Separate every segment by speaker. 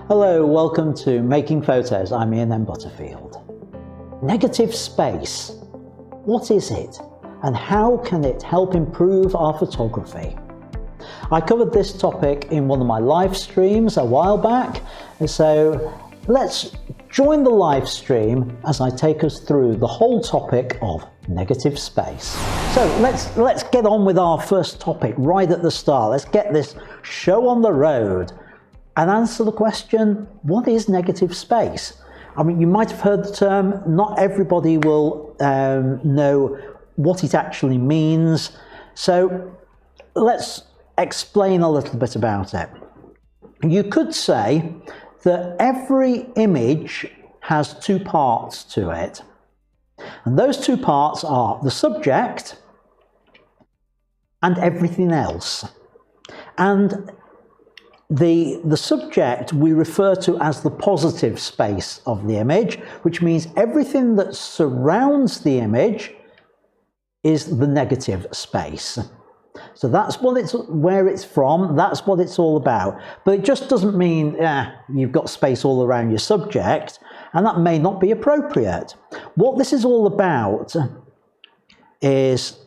Speaker 1: Hello, welcome to Making Photos. I'm Ian Butterfield. Negative space. What is it? And how can it help improve our photography? I covered this topic in one of my live streams a while back, so let's join the live stream as I take us through the whole topic of negative space. So let's get on with our first topic right at the start. Let's get this show on the road and answer the question, what is negative space? I mean, you might have heard the term. Not everybody will know what it actually means. So let's explain a little bit about it. You could say that every image has two parts to it. And those two parts are the subject and everything else. And the subject we refer to as the positive space of the image, which means everything that surrounds the image is the negative space. So that's where it's from, that's what it's all about. But it just doesn't mean you've got space all around your subject, and that may not be appropriate. What this is all about is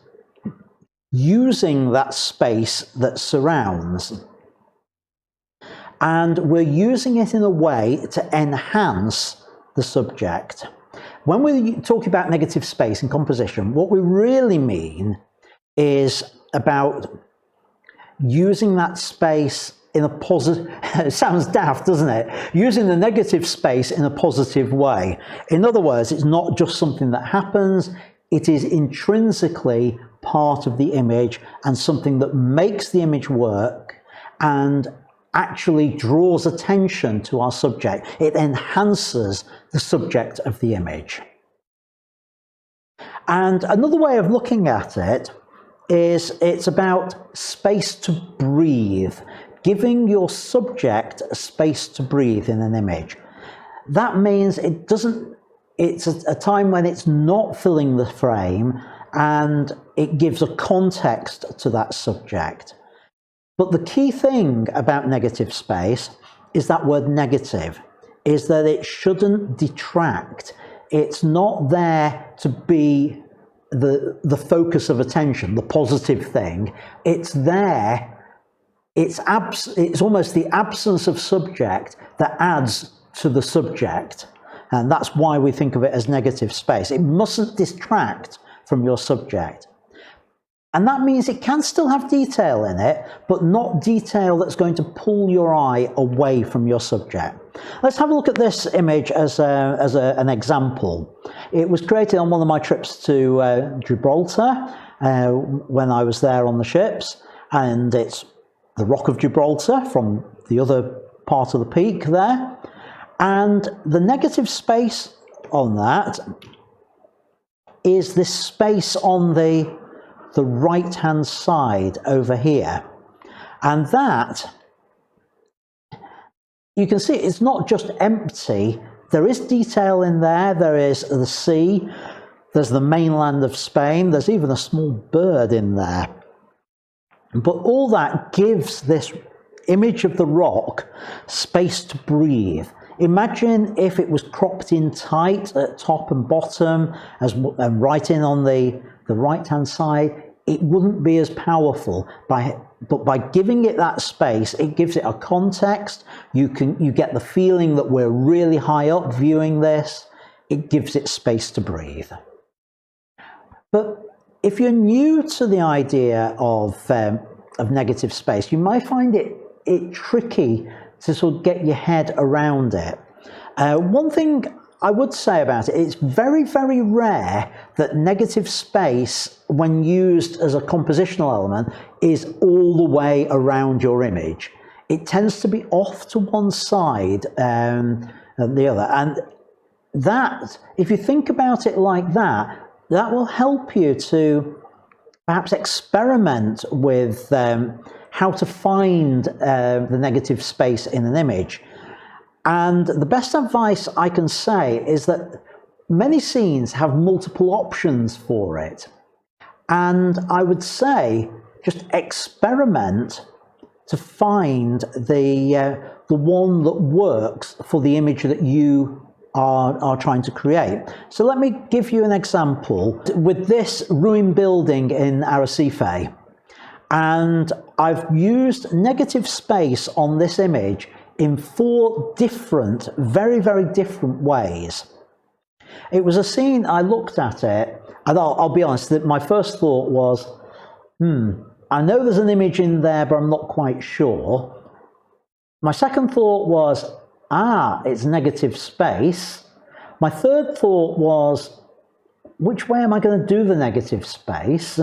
Speaker 1: using that space that surrounds, and we're using it in a way to enhance the subject. When we talk about negative space in composition, what we really mean is about using that space in a positive, it sounds daft, doesn't it? Using the negative space in a positive way. In other words, it's not just something that happens, it is intrinsically part of the image and something that makes the image work and actually draws attention to our subject. It enhances the subject of the image. And another way of looking at it is it's about space to breathe, giving your subject a space to breathe in an image. That means it's a time when it's not filling the frame and it gives a context to that subject. But the key thing about negative space is that word negative, is that it shouldn't detract. It's not there to be the focus of attention, the positive thing. It's there, it's almost the absence of subject that adds to the subject. And that's why we think of it as negative space. It mustn't distract from your subject. And that means it can still have detail in it, but not detail that's going to pull your eye away from your subject. Let's have a look at this image as an example. It was created on one of my trips to Gibraltar when I was there on the ships, and it's the Rock of Gibraltar from the other part of the peak there. And the negative space on that is this space on the right hand side over here, and that you can see it's not just empty. There is detail in there. There is the sea, there's the mainland of Spain, there's even a small bird in there, but all that gives this image of the rock space to breathe. Imagine if it was cropped in tight at top and bottom and right in on the right hand side. It wouldn't be as powerful, but by giving it that space, it gives it a context. You get the feeling that we're really high up viewing this. It gives it space to breathe. But if you're new to the idea of negative space, you might find it tricky to sort of get your head around it. One thing I would say about it, it's very, very rare that negative space, when used as a compositional element, is all the way around your image. It tends to be off to one side and the other. And that, if you think about it like that, that will help you to perhaps experiment with how to find the negative space in an image. And the best advice I can say is that many scenes have multiple options for it. And I would say just experiment to find the one that works for the image that you are trying to create. So let me give you an example with this ruined building in Arrecife, and I've used negative space on this image in 4 different, very, very different ways. It was a scene, I looked at it, and I'll be honest, that my first thought was, I know there's an image in there, but I'm not quite sure. My second thought was, it's negative space. My third thought was, which way am I going to do the negative space?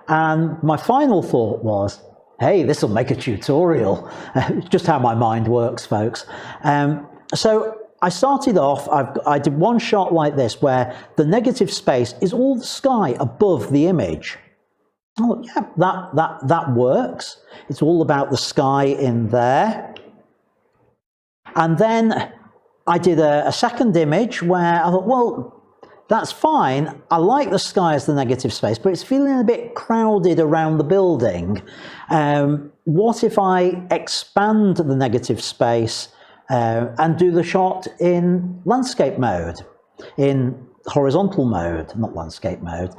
Speaker 1: And my final thought was, hey, this will make a tutorial. Just how my mind works, folks. So I started off, I did one shot like this where the negative space is all the sky above the image. Oh yeah, that works. It's all about the sky in there. And then I did a second image where I thought, well, that's fine. I like the sky as the negative space, but it's feeling a bit crowded around the building. What if I expand the negative space and do the shot in landscape mode, in horizontal mode, not landscape mode.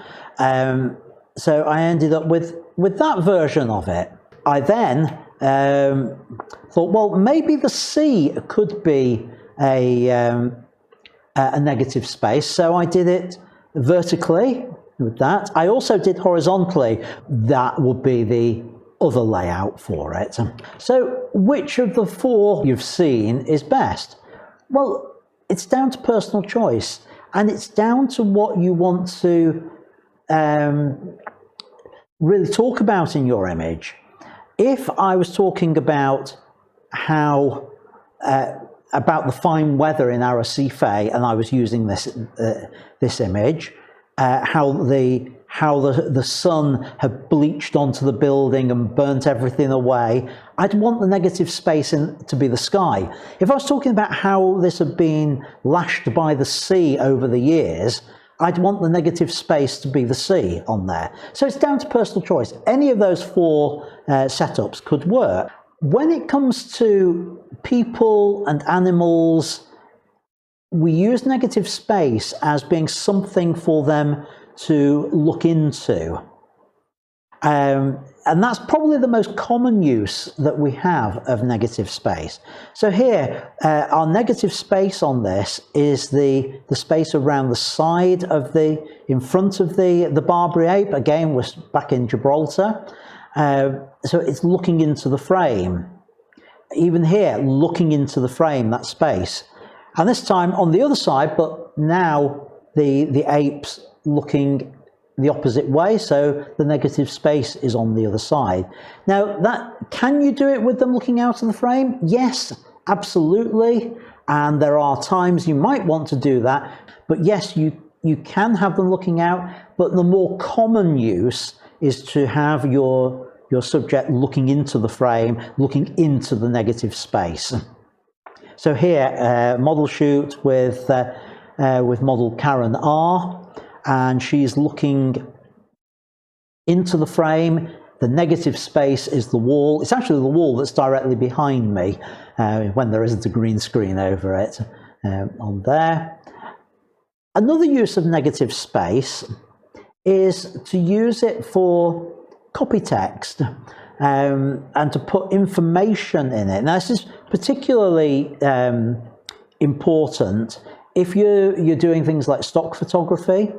Speaker 1: So I ended up with that version of it. I then thought, well, maybe the sea could be a negative space. So I did it vertically with that. I also did horizontally. That would be the other layout for it. So which of the 4 you've seen is best? Well, it's down to personal choice, and it's down to what you want to really talk about in your image. If I was talking about how about the fine weather in Arrecife, and I was using this image, how the sun had bleached onto the building and burnt everything away, I'd want the negative space to be the sky. If I was talking about how this had been lashed by the sea over the years, I'd want the negative space to be the sea on there. So it's down to personal choice. Any of those 4 setups could work. When it comes to people and animals, we use negative space as being something for them to look into. And that's probably the most common use that we have of negative space. So here, our negative space on this is the space around the side of in front of the Barbary ape. Again, we're back in Gibraltar. So it's looking into the frame. Even here, looking into the frame, that space. And this time on the other side, but now the ape's looking the opposite way, so the negative space is on the other side. Now, can you do it with them looking out of the frame? Yes, absolutely. And there are times you might want to do that, but yes, you can have them looking out, but the more common use is to have your subject looking into the frame, looking into the negative space. So here, model shoot with model Karen R, and she's looking into the frame. The negative space is the wall. It's actually the wall that's directly behind me when there isn't a green screen over it on there. Another use of negative space is to use it for copy text and to put information in it. Now, this is particularly important if you're doing things like stock photography.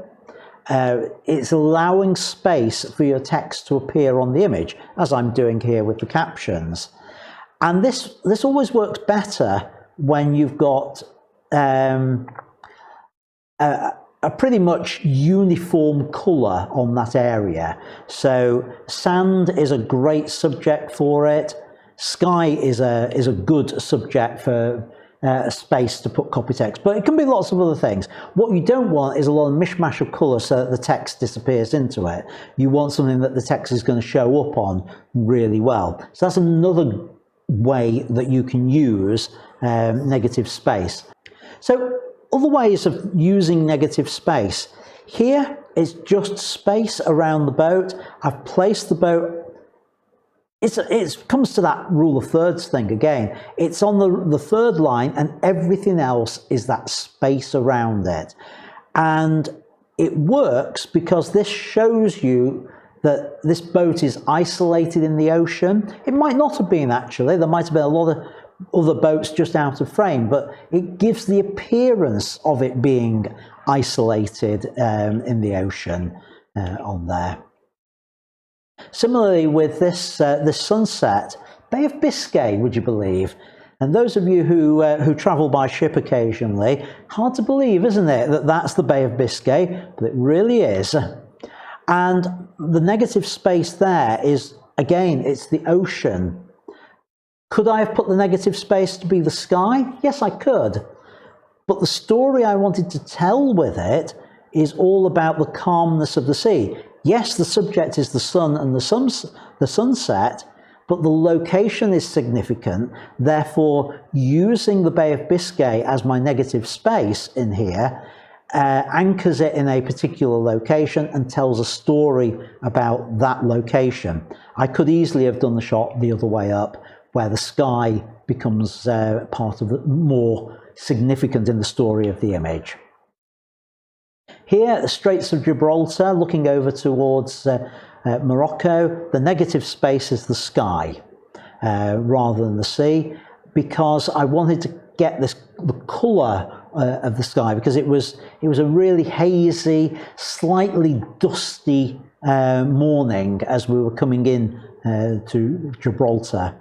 Speaker 1: It's allowing space for your text to appear on the image, as I'm doing here with the captions. And this always works better when you've got a pretty much uniform colour on that area. So sand is a great subject for it. Sky is a good subject for space to put copy text, but it can be lots of other things. What you don't want is a lot of mishmash of colour so that the text disappears into it. You want something that the text is going to show up on really well. So that's another way that you can use negative space. So other ways of using negative space. Here it's just space around the boat. I've placed the boat it comes to that rule of thirds thing again. It's on the third line, and everything else is that space around it. And it works because this shows you that this boat is isolated in the ocean. It might not have been actually. There might have been a lot of other boats just out of frame, but it gives the appearance of it being isolated in the ocean on there. Similarly with this sunset, Bay of Biscay, would you believe? And those of you who travel by ship occasionally, hard to believe, isn't it, that that's the Bay of Biscay, but it really is. And the negative space there is, again, it's the ocean. Could I have put the negative space to be the sky? Yes, I could. But the story I wanted to tell with it is all about the calmness of the sea. Yes, the subject is the sun and the sunset, but the location is significant. Therefore, using the Bay of Biscay as my negative space in here anchors it in a particular location and tells a story about that location. I could easily have done the shot the other way up, where the sky becomes part of the more significant in the story of the image. Here, the Straits of Gibraltar, looking over towards Morocco, the negative space is the sky rather than the sea, because I wanted to get the colour of the sky, because it was a really hazy, slightly dusty morning as we were coming in to Gibraltar,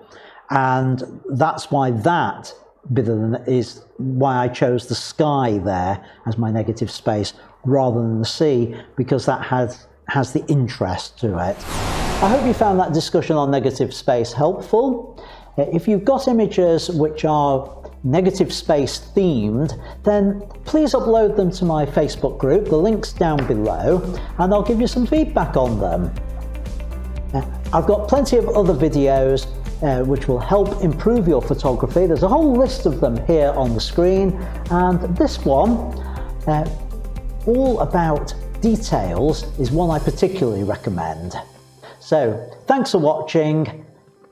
Speaker 1: and that's why that bit is why I chose the sky there as my negative space rather than the sea, because that has the interest to it. I hope you found that discussion on negative space helpful. If you've got images which are negative space themed, then please upload them to my Facebook group. The link's down below, and I'll give you some feedback on them. I've got plenty of other videos which will help improve your photography. There's a whole list of them here on the screen, and this one, all about details, is one I particularly recommend. So thanks for watching.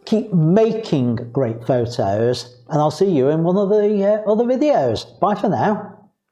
Speaker 1: Keep making great photos, and I'll see you in one of the other videos. Bye for now.